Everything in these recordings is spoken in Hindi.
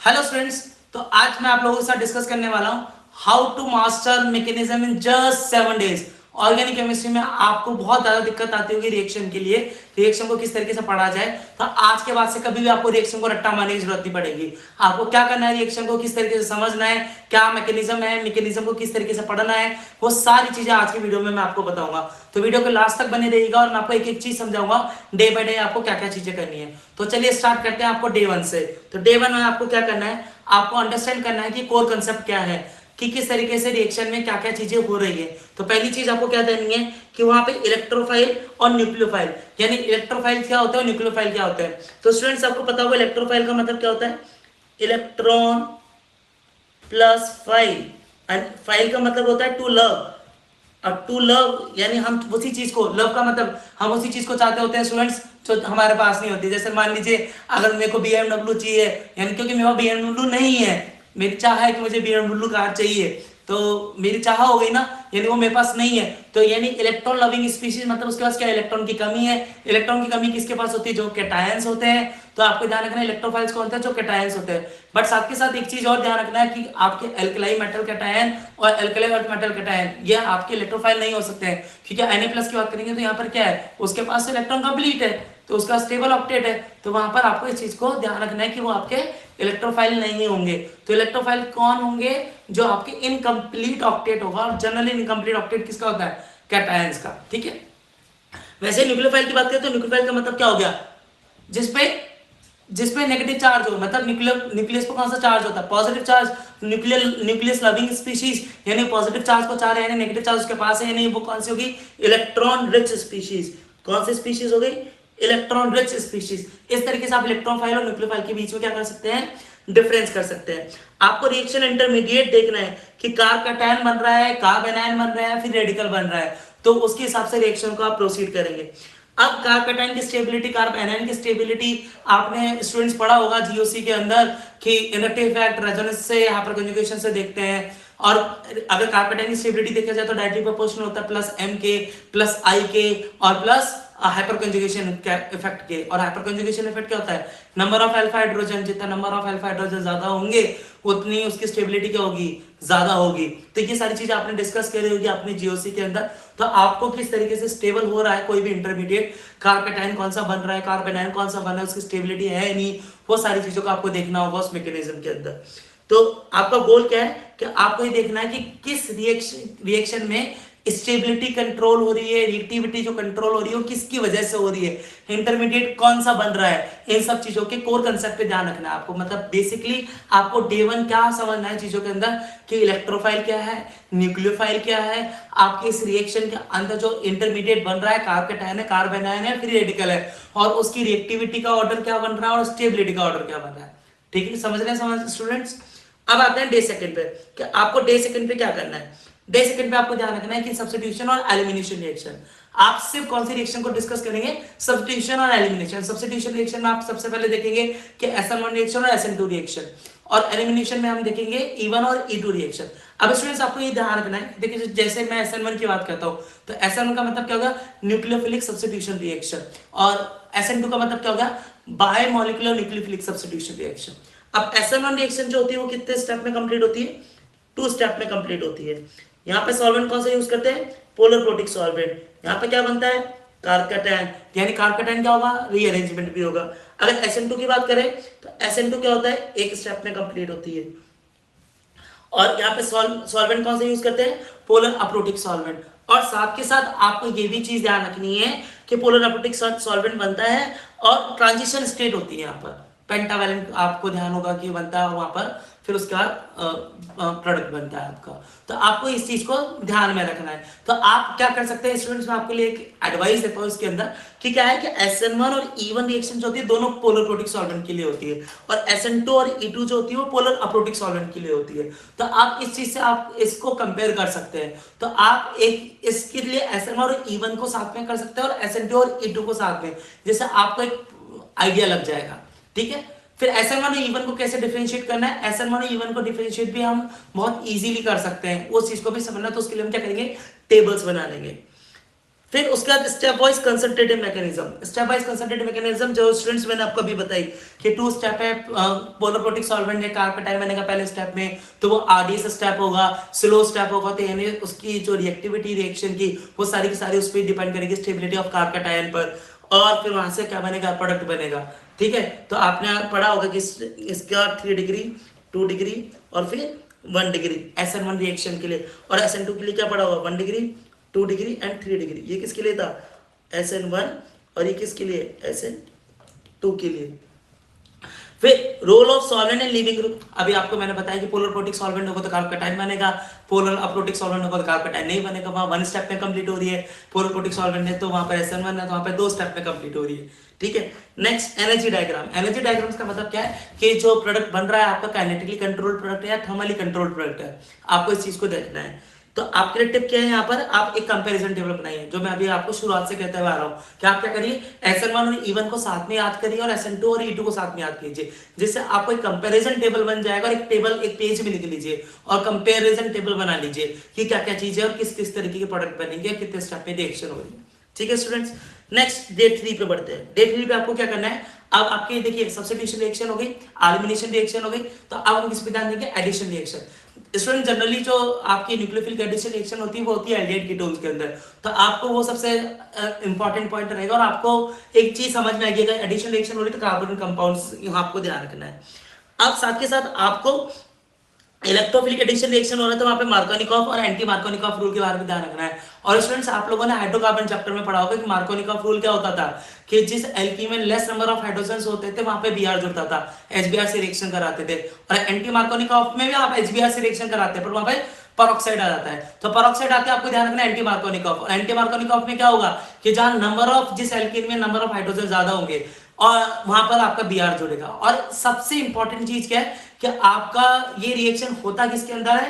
Hello students. तो आज मैं आप लोगों के साथ डिस्कस करने वाला हूं how to master mechanism in just 7 days. Organic chemistry में आपको बहुत ज्यादा दिक्कत आती होगी रिएक्शन के लिए, रिएक्शन को किस तरीके से पढ़ा जाए। तो आज के बाद से कभी भी आपको रिएक्शन को रट्टा मारने की जरूरत नहीं पड़ेगी। आपको क्या करना है, रिएक्शन को किस तरीके से समझना है, क्या मैकेनिज्म है, मैकेनिज्म को किस तरीके से पढ़ना है, वो सारी चीजें आज की वीडियो में मैं आपको बताऊंगा। तो वीडियो को लास्ट तक बने रहिएगा और मैं आपको एक एक चीज समझाऊंगा डे बाय डे आपको क्या क्या चीजें करनी है। तो चलिए स्टार्ट करते हैं आपको डे 1 से। तो डे 1 में आपको क्या करना है, आपको अंडरस्टैंड करना है कि कोर कंसेप्ट क्या है, कि किस तरीके से रिएक्शन में क्या क्या चीजें हो रही है। तो पहली चीज आपको क्या करनी है कि वहां पे इलेक्ट्रोफाइल और न्यूक्लियोफाइल, यानी इलेक्ट्रोफाइल क्या होता है और न्यूक्लियोफाइल क्या होता है। तो स्टूडेंट्स आपको पता होगा इलेक्ट्रोफाइल का मतलब क्या होता है, electron plus file, and file का मतलब होता है टू लव। अब टू लव यानी हम उसी चीज को, लव का मतलब हम उसी चीज को चाहते होते हैं स्टूडेंट्स जो हमारे पास नहीं होती। जैसे मान लीजिए अगर मेरे को BMW चाहिए, यानी क्योंकि मेरे पास BMW नहीं है, मेरी चाह है कि मुझे BMW कार चाहिए, तो मेरी चाह हो गई ना, यानी वो मेरे पास नहीं है। तो यानी इलेक्ट्रॉन लविंग स्पीशीज मतलब उसके पास क्या, इलेक्ट्रॉन की कमी है। इलेक्ट्रॉन की कमी किसके पास होती है, जो कैटायंस होते हैं। तो आपको ध्यान रखना है इलेक्ट्रोफाइल्स कौन होते हैं, जो कैटायंस होते हैं। बट साथ के साथ एक चीज और ध्यान रखना है कि आपके एल्कलाई मेटल कैटायन और एल्कलाई अर्थ मेटल कैटायन ये आपके इलेक्ट्रोफाइल नहीं हो सकते हैं, क्योंकि Na+ की बात करेंगे तो यहाँ पर क्या है, उसके पास इलेक्ट्रॉन कंप्लीट है, तो उसका स्टेबल ऑक्टेट है। तो वहां पर आपको इस चीज को ध्यान रखना है कि वो आपके इलेक्ट्रोफाइल नहीं होंगे। तो इलेक्ट्रोफाइल कौन होंगे, जो आपके इनकम्प्लीट ऑक्टेट होगा। और जनरली इनकम्प्लीट ऑक्टेट किसका होता है, कैटायंस का। ठीक है। वैसे न्यूक्लियोफाइल की बात करें तो न्यूक्लियोफाइल का मतलब क्या हो गया, जिसपे जिसपे नेगेटिव चार्ज हो, मतलब न्यूक्लियस पर कौन सा चार्ज होता है, positive charge. Nucleus loving species यानी पॉजिटिव चार्ज को चाह रहे हैं, नेगेटिव चार्ज उसके पास है, यानी वो कौन सी होगी, इलेक्ट्रॉन रिच स्पीशीज। कौन सी स्पीशीज हो गई, इलेक्ट्रॉन रिच स्पीशीज। इस तरीके से आप इलेक्ट्रॉनफाइल और न्यूक्लियोफाइल के बीच में क्या कर सकते हैं, डिफरेंस कर सकते हैं। आपको रिएक्शन इंटरमीडिएट देखना है कि कार्ब कैटायन बन रहा है, कार्ब एनायन बन रहा है, फिर रेडिकल बन रहा है, तो उसके हिसाब से रिएक्शन को आप प्रोसीड करेंगे। अब कार्ब कैटायन की स्टेबिलिटी, कार्ब एनायन की स्टेबिलिटी आपने स्टूडेंट्स पढ़ा होगा जीओसी के अंदर कि इंडक्टिव इफेक्ट, रेजोनेंस से, हाइपर कंजुगेशन से देखते हैं। और अगर कार्ब कैटायन की स्टेबिलिटी देखा जाए तो डायरेक्टली प्रोपोर्शनल होता है प्लस एम के प्लस आई के और प्लस हाइपर कंजुगेशन इफेक्ट के। और हाइपर कंजुगेशन इफेक्ट क्या होता है, नंबर ऑफ अल्फा हाइड्रोजन, जितना नंबर ऑफ अल्फा हाइड्रोजन ज्यादा होंगे उतनी उसकी स्टेबिलिटी क्या होगी, ज्यादा होगी। तो ये सारी चीजें आपने डिस्कस करी होगी अपने जीओसी के अंदर। तो आपको किस तरीके से स्टेबल हो रहा है कोई भी इंटरमीडिएट, कार्ब कैटायन कौन सा बन रहा है, कार्ब एनायन कौन सा बन रहा है, उसकी स्टेबिलिटी है नहीं, वो सारी चीजों को आपको देखना होगा उस मैकेनिज्म के अंदर। तो आपका गोल क्या है कि आपको ये देखना है कि किस रिएक्शन में स्टेबिलिटी कंट्रोल हो रही है, रिएक्टिविटी जो कंट्रोल हो रही है वो किसकी वजह से हो रही है, इंटरमीडिएट कौन सा बन रहा है। इन सब चीजों के कोर कंसेप्ट पे ध्यान रखना है आपको। मतलब बेसिकली आपको डे 1 क्या समझना है चीजों के अंदर, कि इलेक्ट्रोफाइल क्या है, न्यूक्लियोफाइल क्या है, आपके इस रिएक्शन के अंदर जो इंटरमीडिएट बन रहा है, कार्ब कैटायन है, कार्ब एनायन है, फिर रेडिकल है, और उसकी रिएक्टिविटी का ऑर्डर क्या बन रहा है और स्टेबिलिटी का ऑर्डर क्या बन रहा है। ठीक है, समझ रहे हैं समझ स्टूडेंट्स। अब आते हैं डे सेकंड पे कि आपको डे सेकंड पे क्या करना है। डे सेकंड पे आपको ध्यान रखना है कि सब्स्टिट्यूशन और एलिमिनेशन रिएक्शन। आप सिर्फ कौन सी रिएक्शन को डिस्कस करेंगे, सब्स्टिट्यूशन और एलिमिनेशन। सब्स्टिट्यूशन रिएक्शन में आप सबसे पहले देखेंगे कि SN1 रिएक्शन और SN2 रिएक्शन, और एलिमिनेशन में हम देखेंगे E1 और E2 रिएक्शन। अब स्टूडेंट्स आपको ये ध्यान रखना है, देखिए जैसे मैं SN1 की बात करता हूं तो SN1 का मतलब क्या होगा, न्यूक्लियोफिलिक सब्स्टिट्यूशन रिएक्शन, और SN2 का मतलब क्या होगा, बायोमोलिकुलर न्यूक्लियोफिलिक सब्स्टिट्यूशन रिएक्शन। अब SN1 रिएक्शन जो होती है वो कितने स्टेप में कंप्लीट होती है, 2 स्टेप में कंप्लीट होती है। यहाँ पे सॉल्वेंट कौन सा यूज करते हैं, पोलर प्रोटिक सॉल्वेंट। यहाँ पे क्या बनता है, कार्ब कैटायन, यानी कार्ब कैटायन क्या होगा, रीअरेंजमेंट भी होगा। अगर SN2 की बात करें तो SN2 क्या होता है, एक स्टेप में कंप्लीट होती है। और यहाँ पे सॉल्वेंट कौन सा यूज करते हैं, पोलर अप्रोटिक सॉल्वेंट। और साथ के साथ आपको ये भी चीज ध्यान रखनी है कि पोलर अप्रोटिक सॉल्वेंट बनता है और ट्रांजिशन स्टेट होती है, यहाँ पर पेंटावैलेंट आपको ध्यान होगा कि बनता है वहां पर, फिर उसके बाद प्रोडक्ट बनता है आपका। तो आपको इस चीज को ध्यान में रखना है। तो आप क्या कर सकते हैं स्टूडेंट्स, मैं आपके लिए एक एडवाइस देता हूँ इसके अंदर कि क्या है कि SN1 और E1 रिएक्शन जो होती है दोनों पोलर प्रोटिक सॉल्वेंट के लिए होती है, और SN2 और E2 जो होती है वो पोलर अप्रोटिक सॉल्वेंट के लिए होती है। तो आप इस चीज से आप इसको कंपेयर कर सकते हैं। तो आप एक इसके लिए SN1 और E1 को साथ में कर सकते हैं और SN2 और E2 को साथ में, जैसे आपको एक आइडिया लग जाएगा। ठीक है, फिर SN1 और E1 को कैसे डिफरेंशिएट करना है, SN1 और E1 को डिफरेंशिएट भी हम बहुत इजीली कर सकते हैं। उस चीज को भी समझना तो उसके लिए हम क्या करेंगे, टेबल्स बना लेंगे। फिर उसके बाद step wise concentrative mechanism. Step wise concentrative mechanism जो स्टूडेंट्स मैंने आपको अभी बताई कि 2 स्टेप है, पोलर प्रोटिक सॉल्वेंट है, कार्पेटाइन बनेगा पहले स्टेप में, तो वो आरडीएस स्टेप होगा, स्लो स्टेप होगा, तो यानी उसकी जो रिएक्टिविटी रिएक्शन की वो सारी की सारी उस पर डिपेंड करेगी स्टेबिलिटी ऑफ कार्पेटाइन पर, और फिर वहां से क्या बनेगा, प्रोडक्ट बनेगा। ठीक है, तो आपने पढ़ा होगा कि इसका 3 डिग्री, 2 डिग्री और फिर 1 डिग्री SN1 रिएक्शन के लिए, और SN2 के लिए क्या पढ़ा होगा, 1 डिग्री, 2 डिग्री एंड 3 डिग्री। ये किसके लिए था, SN1, और ये किसके लिए, SN2 के लिए। फिर role of solvent in leaving group, अभी आपको मैंने बताया कि पोलर प्रोटिक सॉल्वेंट होगा तो कार्पेटाइन बनेगा, पोलर अप्रोटिक सॉल्वेंट होगा तो कार्पेटाइन नहीं बनेगा, वहां 1 स्टेप में कंप्लीट हो रही है। पोलर प्रोटिक सॉल्वेंट है तो वहां पर SN1 है तो वहां पर 2 स्टेप में कंप्लीट हो रही है। ठीक है, next energy diagram. Energy diagram का मतलब क्या है कि जो प्रोडक्ट बन रहा है आपका काइनेटिकली कंट्रोल्ड प्रोडक्ट है या थर्मली कंट्रोल्ड प्रोडक्ट है, आपको इस चीज को देखना है। तो आपके लिए टिप क्या है यहाँ पर, आप एक कंपैरिजन टेबल बनाइए, जो मैं अभी आपको शुरुआत से कहते हुए आ रहा हूँ कि आप क्या करिए, SN1 और E1 को साथ में याद करिए और SN2 और E2 को साथ में याद कीजिए, जिससे आपको एक कंपैरिजन टेबल बन जाएगा, और एक टेबल एक पेज में लिख लीजिए और कंपैरिजन टेबल बना लीजिए कि क्या क्या चीजें और किस किस तरीके के प्रोडक्ट बनेंगे, कितने स्टेप पे रिएक्शन हो रही है। ठीक है स्टूडेंट्स, नेक्स्ट डे 3 पे बढ़ते हैं। डे 3 पे आपको क्या करना है, अब आपके देखिए सब्स्टिट्यूशन रिएक्शन हो गई, एलिमिनेशन रिएक्शन हो गई, तो अब हम किस पे ध्यान देंगे, एडिशन रिएक्शन। स्टूडेंट जनरली जो आपकी न्यूक्लियोफिलिक एडिशन रिएक्शन होती है वो होती है एल्डिहाइड कीटोन्स के अंदर, तो आपको वो सबसे इंपॉर्टेंट पॉइंट रहेगा, और आपको एक चीज समझ में आएगी, एडिशन रिएक्शन हो रही तो कार्बन कंपाउंड्स यहाँ आपको ध्यान रखना है। अब साथ के साथ आपको इलेक्ट्रोफिलिक एडिशन रिएक्शन हो रहा है तो वहां पे मार्कोनिकॉफ और एंटी मार्कोनिकॉफ रूल के बारे में ध्यान रखना है। और स्टूडेंट्स आप लोगों ने हाइड्रोकार्बन चैप्टर में पढ़ा होगा कि मार्कोनिकॉफ रूल क्या होता था, कि जिस एल्कीन में लेस नंबर ऑफ हाइड्रोजन्स होते थे वहां पे Br जुड़ता था, HBr से रिएक्शन कराते थे, और एंटी मार्कोनिकॉफ में भी आप HBr से रिएक्शन कराते हैं पर वहां पे परऑक्साइड आ जाता है। तो परऑक्साइड आके आपको ध्यान रखना है एंटी मार्कोनिकॉफ, और एंटी मार्कोनिकॉफ में क्या होगा कि जहां नंबर ऑफ जिस एल्कीन में नंबर ऑफ हाइड्रोजन ज्यादा होंगे और वहां पर आपका Br जुड़ेगा। और सबसे इंपॉर्टेंट चीज क्या है कि आपका ये रिएक्शन होता किसके अंदर है,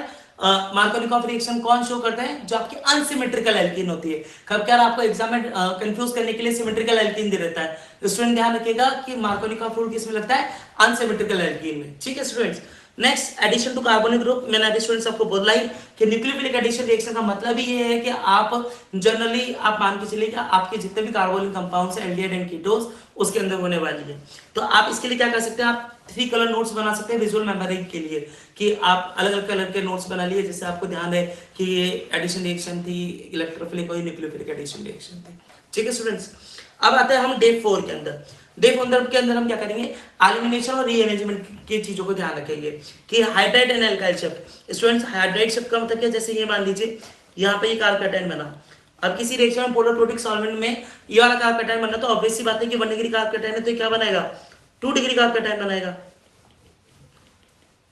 मार्कोनिकॉफ रिएक्शन कौन शो करता है, जो आपकी अनसिमेट्रिकल एल्कीन होती है। कब क्या आपको एग्जाम में कंफ्यूज करने के लिए सिमेट्रिकल एल्कीन दे देता है, स्टूडेंट ध्यान रखिएगा कि मार्कोनिकॉफ रूल किस में लगता है, अनसिमेट्रिकल एल्कीन में। ठीक है students, next addition to carbonic group, मैंने अभी स्टूडेंट्स आपको बोला ही कि न्यूक्लियोफिलिक एडिशन रिएक्शन का मतलब ही ये है कि आप जनरली आप मान के चलिए कि आपके जितने भी कार्बोनिक कंपाउंड्स हैं एल्डिहाइड एंड कीटोन्स उसके अंदर होने वाली है। तो आप इसके लिए क्या कर सकते हैं, आप 3 कलर नोट्स बना सकते हैं विजुअल मेमोरी के लिए, कि आप अलग अलग कलर के नोट्स बना लिए जिससे आपको ध्यान है कि ये एडिशन रिएक्शन थी, इलेक्ट्रोफिलिक और न्यूक्लियोफिलिक एडिशन रिएक्शन थी। ठीक है स्टूडेंट्स, अब आते हैं हम डे 4 के अंदर। डे 4 के अंदर हम क्या करेंगे, एलिमिनेशन और रीअरेंजमेंट की चीजों को ध्यान रखेंगे कि hydride and alkyl shift. Students hydride shift का मतलब क्या, जैसे ये मान लीजिए यहाँ पे ये कार्पेटाइन बना, अब किसी रिएक्शन में पोलर प्रोटिक सॉल्वेंट में ये वाला कार्पेटाइन बना, तो ऑब्वियस सी बात है कि 1 डिग्री कार्पेटाइन है तो क्या बनाएगा, 2 डिग्री कार्पेटाइन बनाएगा।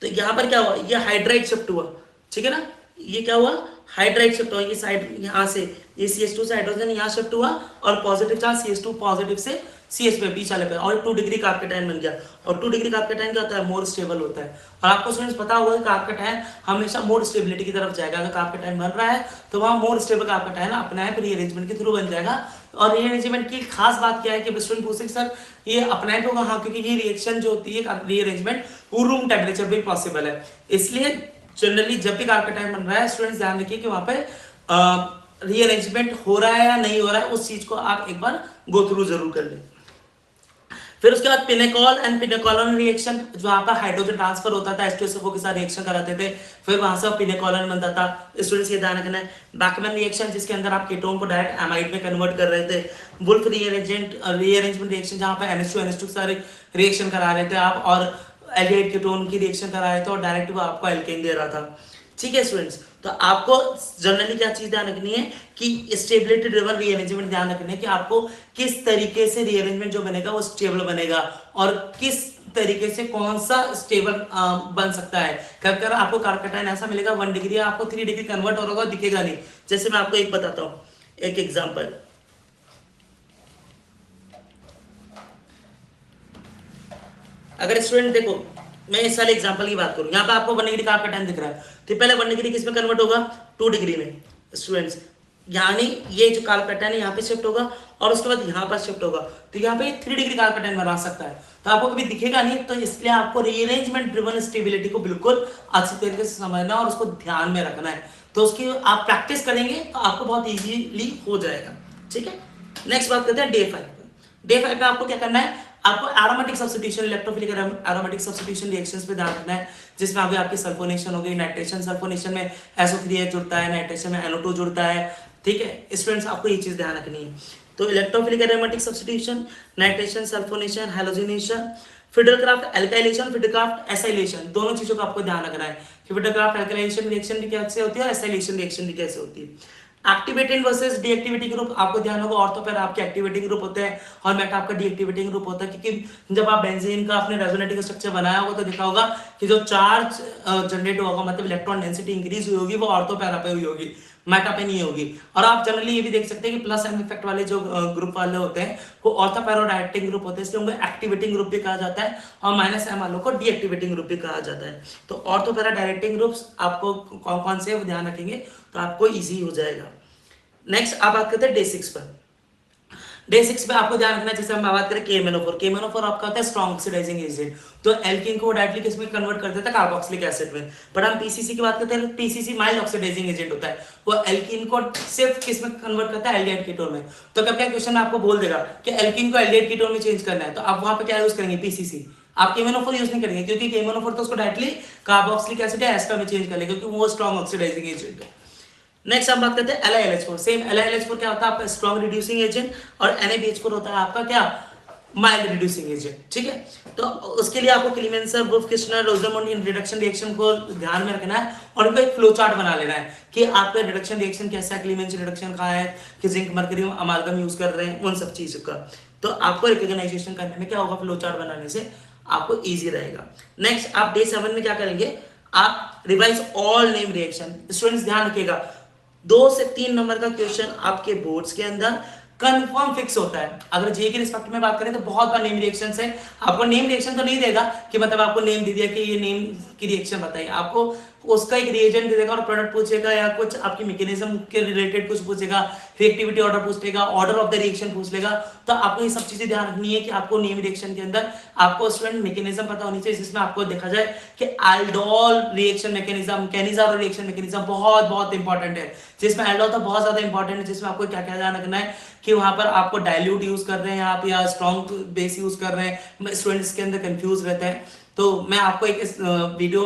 तो यहां पर क्या हुआ, ये हाइड्राइड शिफ्ट हुआ, ठीक है ना, ये क्या हुआ, हाइड्राइड शिफ्ट हुआ, ये साइड यहां से ये CH2 से हाइड्रोजन यहां शिफ्ट हुआ और पॉजिटिव चार्ज CH2 पॉजिटिव से CH पे बीच वाले पे, और 2 डिग्री कार्पेटाइन बन गया। और 2 डिग्री कार्पेटाइन क्या होता है, मोर स्टेबल होता है। और आपको स्टूडेंट्स पता होगा कि कार्पेटाइन हमेशा मोर स्टेबिलिटी की तरफ जाएगा, अगर कार्पेटाइन बन रहा है तो वहां मोर स्टेबल कार्पेटाइन अपने आप रीअरेंजमेंट के थ्रू बन जाएगा। और रीअरेंजमेंट की खास बात क्या है कि स्टूडेंट पूछे सर ये अपने होगा, हाँ, क्योंकि ये रिएक्शन जो होती है रीअरेंजमेंट वो रूम टेम्परेचर पे पॉसिबल है, इसलिए जनरली जब भी कार्पेटाइन बन रहा है स्टूडेंट्स ध्यान रखिए कि वहां पे रीअरेंजमेंट हो रहा है या नहीं हो रहा है, उस चीज को आप एक बार गो थ्रू जरूर कर लें। फिर उसके बाद पिनेकॉल एंड पिनेकॉलन रिएक्शन, जो वहां पर हाइड्रोजन ट्रांसफर होता था H2SO4 के साथ रिएक्शन कराते थे, फिर वहां से पिनेकॉलन बनता था। स्टूडेंट्स ये ध्यान रखना है। बैकमैन रिएक्शन जिसके अंदर आप कीटोन को डायरेक्ट एमाइड में कन्वर्ट कर रहे थे। वुल्फ रीअरेंजमेंट रिएक्शन जहां पर NH2 के साथ रिएक्शन करा रहे थे आप, और एल्डिहाइड कीटोन की रिएक्शन करा रहे थे और डायरेक्ट वो आपको एल्केन दे रहा था। ठीक है स्टूडेंट्स, तो आपको जनरली क्या चीज ध्यान रखनी है कि स्टेबिलिटी ड्रिवन रीअरेंजमेंट ध्यान रखना है कि आपको किस तरीके से रीअरेंजमेंट जो बनेगा वो स्टेबल बनेगा, और किस तरीके से कौन सा स्टेबल बन सकता है। कर आपको कार्पेटाइन ऐसा मिलेगा 1 डिग्री, आपको 3 डिग्री कन्वर्ट हो रहा दिखेगा नहीं। जैसे मैं आपको एक बताता हूं, एक एग्जाम्पल, अगर स्टूडेंट देखो मैं इस वाले एग्जांपल की बात करूं, यहाँ पे आपको 1 डिग्री का आपका टाइम दिख रहा है, तो पहले 1 डिग्री किस में कन्वर्ट होगा, 2 डिग्री में। स्टूडेंट्स यानी ये जो कार्पेटाइन है यहाँ पे शिफ्ट होगा और उसके बाद यहाँ पर शिफ्ट होगा, तो यहाँ पे 3 डिग्री कार्पेटाइन बना सकता है, तो आपको कभी दिखेगा नहीं। तो इसलिए आपको रीअरेंजमेंट ड्रिवन स्टेबिलिटी को बिल्कुल अच्छी तरीके से समझना और उसको ध्यान में रखना है। तो उसकी आप प्रैक्टिस करेंगे तो आपको बहुत इजीली हो जाएगा। ठीक है। नेक्स्ट बात करते हैं डे 5 पे। डे 5 पे आपको क्या करना है, आपको aromatic substitution, electrophilic aromatic substitution reactions पे ध्यान रखना है, जिसमें आगे आपकी सल्फोनेशन हो गई, नाइट्रेशन सल्फोनेशन में SO3H जुड़ता है, नाइट्रेशन में NO2 जुड़ता है। ठीक है स्टूडेंट्स, आपको ये चीज ध्यान रखनी है। तो electrophilic aromatic substitution, nitration sulphonation, halogenation, Friedel Crafts alkylation, Friedel Crafts acylation, दोनों चीजों का आपको ध्यान रखना है कि फिडरक्राफ्ट एल्काइलेशन रिएक्शन भी कैसे होती है और एसाइलेशन रिएक्शन भी कैसे होती है। एक्टिवेटिंग वर्सेस डीएक्टिवेटिंग ग्रुप, आपको ध्यान होगा ऑर्थो पैरा आपके एक्टिवेटिंग ग्रुप होते हैं और मेटा आपका डीएक्टिवेटिंग ग्रुप होता है, क्योंकि जब आप बेंजीन का अपने रेजोनेटिंग स्ट्रक्चर बनाया होगा तो देखा होगा कि जो चार्ज जनरेट होगा, मतलब इलेक्ट्रॉन डेंसिटी इंक्रीज हुई होगी, वो ऑर्थो पैरा पे हुई होगी, मेटा पे नहीं होगी। और आप जनरली ये भी देख सकते हैं कि प्लस एम इफेक्ट वाले जो ग्रुप वाले होते हैं वो ऑर्थो पैरा डायरेक्टिंग ग्रुप होते हैं, इसलिए उनको एक्टिवेटिंग ग्रुप भी कहा जाता है, और माइनस एम वालों को डीएक्टिवेटिंग ग्रुप भी कहा जाता है। तो ऑर्थो पैरा डायरेक्टिंग ग्रुप्स आपको कौन कौन से ध्यान रखेंगे तो आपको ईजी हो जाएगा। नेक्स्ट आप बात करते हैं डे 6 पर। डे 6 पे आपको ध्यान रखना है, जैसे हम बात करें KMnO4, KMnO4 आपका होता है स्ट्रॉन्ग ऑक्सीडाइजिंग एजेंट, तो एल्कीन को डायरेक्टली किस में कन्वर्ट कर देता है, कार्बोक्सिलिक एसिड में। बट हम PCC की बात करते हैं, PCC माइल्ड ऑक्सीडाइजिंग एजेंट होता है, वो एल्कीन को सिर्फ किस में कन्वर्ट करता है, एल्डिहाइड कीटोन में। तो कब क्या क्वेश्चन आपको बोल देगा कि एल्कीन को एल्डिहाइड कीटोन में चेंज करना है, तो आप वहां पे क्या यूज करेंगे, PCC। आप KMnO4 यूज नहीं करेंगे, क्योंकि KMnO4 तो उसको डायरेक्टली कार्बोक्सिलिक एसिड या एस्टर में चेंज कर लेगा, क्योंकि वो स्ट्रॉन्ग ऑक्सीडाइजिंग एजेंट है। नेक्स्ट हम बात करते हैं LiLH4। सेम LiLH4 क्या होता है आपका स्ट्रॉन्ग रिड्यूसिंग एजेंट, और NaBH4 होता है आपका क्या, माइल्ड रिड्यूसिंग एजेंट। ठीक है, तो उसके लिए आपको क्लीमेंसर, वुल्फ किस्टनर, रोजरमोंड रिडक्शन रिएक्शन को ध्यान में रखना है, और उनको एक फ्लो चार्ट बना लेना है कि आपका रिडक्शन रिएक्शन कैसा है, क्लीमेंसर रिडक्शन कहाँ है, कि जिंक मर्करी अमालगम यूज कर रहे हैं, उन सब चीजों का। तो आपको रिकॉग्नाइजेशन करने में क्या होगा, फ्लो चार्ट बनाने से आपको इजी रहेगा। नेक्स्ट आप डे 7 में क्या करेंगे, आप revise all name reaction. Students ध्यान रखिएगा, 2 से 3 नंबर का क्वेश्चन आपके बोर्ड्स के अंदर कंफर्म फिक्स होता है। अगर जे के रिस्पेक्ट में बात करें तो बहुत बार नेम रिएक्शन है, आपको नेम रिएक्शन तो नहीं देगा कि मतलब आपको नेम दे दिया कि ये नेम की रिएक्शन बताइए, आपको उसका एक रिएजेंट दे देगा और प्रोडक्ट पूछेगा, या कुछ आपकी मैकेनिज्म के रिलेटेड कुछ पूछेगा, रिएक्टिविटी ऑर्डर पूछ लेगा, ऑर्डर ऑफ द रिएक्शन पूछ लेगा। तो आपको ये सब चीजें ध्यान रखनी है कि आपको नेम रिएक्शन के अंदर आपको स्टूडेंट मैकेनिज्म पता होनी चाहिए, जिसमें आपको देखा जाए कि aldol reaction mechanism, Cannizzaro reaction mechanism बहुत बहुत इंपॉर्टेंट है, जिसमें एल्डोल तो बहुत ज्यादा इंपॉर्टेंट है, जिसमें आपको क्या क्या ध्यान रखना है कि वहां पर आपको डाइल्यूट यूज कर रहे हैं आप या स्ट्रॉन्ग बेस यूज कर रहे हैं, स्टूडेंट्स के अंदर कंफ्यूज रहते हैं। तो मैं आपको एक इस वीडियो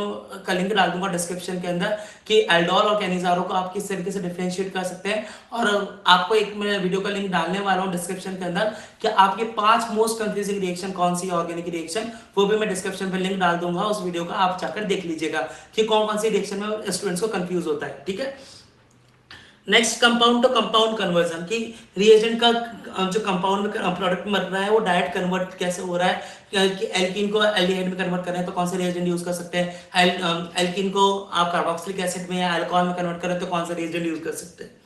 का लिंक डाल दूंगा डिस्क्रिप्शन के अंदर कि एल्डोल और कैनिज़ारो को आप किस तरीके से डिफरेंशिएट कर सकते हैं, और आपको एक मैं वीडियो का लिंक डालने वाला हूं डिस्क्रिप्शन के अंदर कि आपके 5 मोस्ट कंफ्यूजिंग रिएक्शन कौन सी ऑर्गेनिक रिएक्शन, वो भी मैं डिस्क्रिप्शन पे लिंक डाल दूंगा, उस वीडियो का आप जाकर देख लीजिएगा कि कौन कौन सी रिएक्शन में स्टूडेंट्स को कंफ्यूज होता है। ठीक है, next compound to compound conversion, की रिएजेंट का जो कंपाउंड में प्रोडक्ट बन रहा है वो डायरेक्ट कन्वर्ट कैसे हो रहा है, कि एल्कीन को एल्डिहाइड में कन्वर्ट कर रहे हैं तो कौन से रिएजेंट यूज कर सकते हैं, एल्कीन को आप कार्बोक्सिलिक एसिड में या अल्कोहल में कन्वर्ट करें तो कौन सा रिएजेंट यूज कर सकते हैं।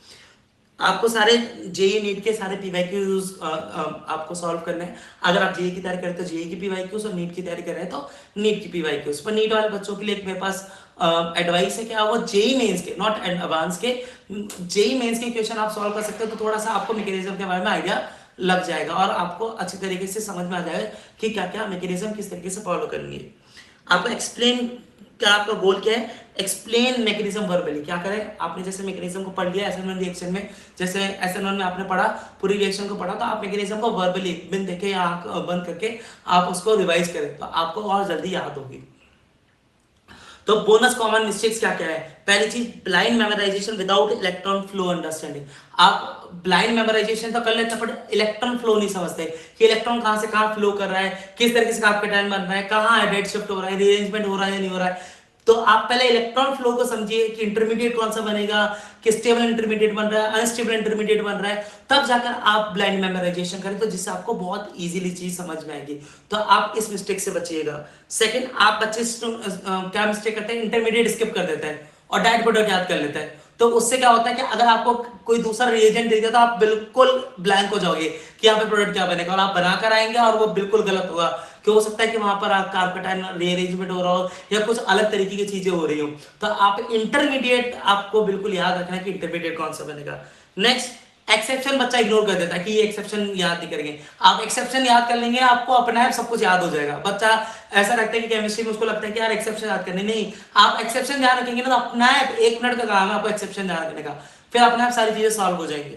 आपको सारे जेई नीट के सारे पीवाईक्यूज आपको सॉल्व करने हैं। अगर आप जेई की तैयारी करें तो जेई की पीवाईक्यूज, और नीट की तैयारी कर रहे हैं तो नीट की पीवाईक्यूज। पर नीट वाले बच्चों के लिए मेरे पास एडवाइस है कि वो जेई मेंस के, नॉट एडवांस के, जेई मेंस के क्वेश्चन आप सॉल्व कर सकते हो, तो थोड़ा सा आपको मैकेनिज्म के बारे में आइडिया लग जाएगा और आपको अच्छी तरीके से समझ में आ जाएगा कि क्या क्या मैकेनिज्म किस तरीके से फॉलो करनी है। आपको एक्सप्लेन क्या, आपका गोल क्या है, एक्सप्लेन मैकेनिज्म वर्बली। क्या करें, आपने जैसे मैकेनिज्म को पढ़ लिया SN1 रिएक्शन में, जैसे SN1 में आपने पढ़ा, पूरी रिएक्शन को पढ़ा, तो आप मैकेनिज्म को वर्बली बिन देखे या आंख बंद करके आप उसको रिवाइज करें तो आपको और जल्दी याद होगी। तो बोनस कॉमन मिस्टेक्स क्या क्या है, पहली चीज blind memorisation without electron flow understanding. आप ब्लाइंड मेमोराइजेशन तो कर लेते हैं बट इलेक्ट्रॉन फ्लो नहीं समझते कि इलेक्ट्रॉन कहां से कहां फ्लो कर रहा है, किस तरीके से आपका टाइम बन रहा है, कहां हेड शिफ्ट हो रहा है, रीअरेंजमेंट हो रहा है या नहीं हो रहा है। तो आप पहले इलेक्ट्रॉन फ्लो को समझिए कि इंटरमीडिएट कौन सा बनेगा, कि स्टेबल इंटरमीडिएट बन रहा है, अनस्टेबल इंटरमीडिएट बन रहा है, तब जाकर आप ब्लाइंड मेमोराइजेशन करें, तो जिससे आपको बहुत इजीली चीज समझ में आएगी। तो आप इस मिस्टेक से बचिएगा। सेकंड, आप बच्चे क्या मिस्टेक करते हैं, इंटरमीडिएट स्किप कर देते हैं और डायरेक्ट प्रोडक्ट याद कर लेते हैं। तो उससे क्या होता है कि अगर आपको कोई दूसरा रिएजेंट दे दिया तो आप बिल्कुल ब्लैंक हो जाओगे कि यहाँ पे प्रोडक्ट क्या बनेगा, और आप बनाकर आएंगे और वो बिल्कुल गलत होगा, कि हो सकता है कि वहां पर कार्पेटाइन रीअरेंजमेंट हो रहा हो या कुछ अलग तरीके की चीजें हो रही हो। तो आप इंटरमीडिएट आपको बिल्कुल याद रखना है कि इंटरमीडिएट कौन सा बनेगा। नेक्स्ट, एक्सेप्शन बच्चा इग्नोर कर देता है कि ये एक्सेप्शन याद नहीं करेंगे। आप एक्सेप्शन याद कर लेंगे, आपको अपने आप सब कुछ याद हो जाएगा। बच्चा ऐसा रखता है कि केमिस्ट्री में उसको लगता है कि यार एक्सेप्शन याद करने, नहीं, आप एक्सेप्शन ध्यान रखेंगे ना तो अपना 1 मिनट का काम है आपको एक्सेप्शन ध्यान रखने का, फिर अपने आप सारी चीजें सॉल्व हो जाएंगी।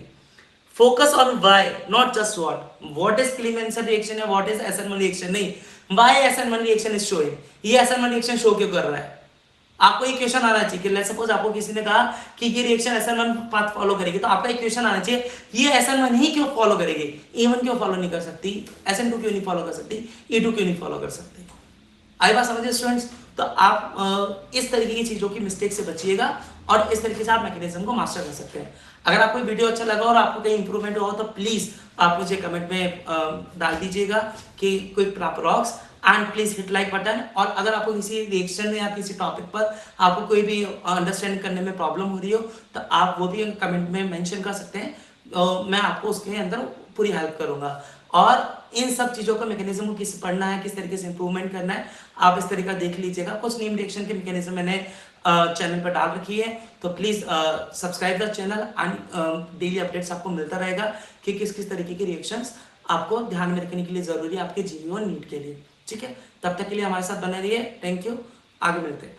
Focus on why, not just what is Clemmensen reaction है, व्हाट इज एसएन1 रिएक्शन नहीं, why SN1 reaction is showing, ये एसएन1 रिएक्शन शो क्यों कर रहा है। आपको एक क्वेश्चन आना चाहिए कि लेट्स सपोज आपको किसी ने कहा कि ये रिएक्शन एसएन1 पाथ फॉलो करेगी, तो आपका एक क्वेश्चन आना चाहिए ये एसएन1 ही क्यों फॉलो करेगी, ए1 क्यों फॉलो नहीं कर सकती, एसएन2 क्यों नहीं फॉलो कर सकती, ए2 क्यों नहीं फॉलो कर सकती। आई बात समझिए स्टूडेंट्स। तो आप इस तरीके की चीजों की मिस्टेक से बचिएगा और इस तरीके से आप मैकेनिज्म को मास्टर कर सकते हैं। अगर आपको वीडियो अच्छा लगा और आपको कहीं इंप्रूवमेंट हुआ तो प्लीज आप मुझे कमेंट में डाल दीजिएगा कि quick proper rocks and please hit like button. और अगर आपको किसी रिएक्शन या किसी टॉपिक पर आपको कोई भी अंडरस्टैंड करने में प्रॉब्लम हो रही हो तो आप वो भी कमेंट में मेंशन कर सकते हैं, मैं आपको उसके अंदर पूरी हेल्प करूंगा। और इन सब चीजों का मैकेनिज्म को किस पढ़ना है, किस तरीके से इंप्रूवमेंट करना है, आप इस तरीका देख लीजिएगा। कुछ नीम रिएक्शन के मैकेनिज्म मैंने चैनल पर डाल रखी है, तो please subscribe the channel and daily updates आपको मिलता रहेगा कि किस किस तरीके के रिएक्शंस आपको ध्यान में रखने के लिए जरूरी है आपके जीवी और नीट के लिए। ठीक है, तब तक के लिए हमारे साथ बने रहिए। थैंक यू, आगे मिलते हैं।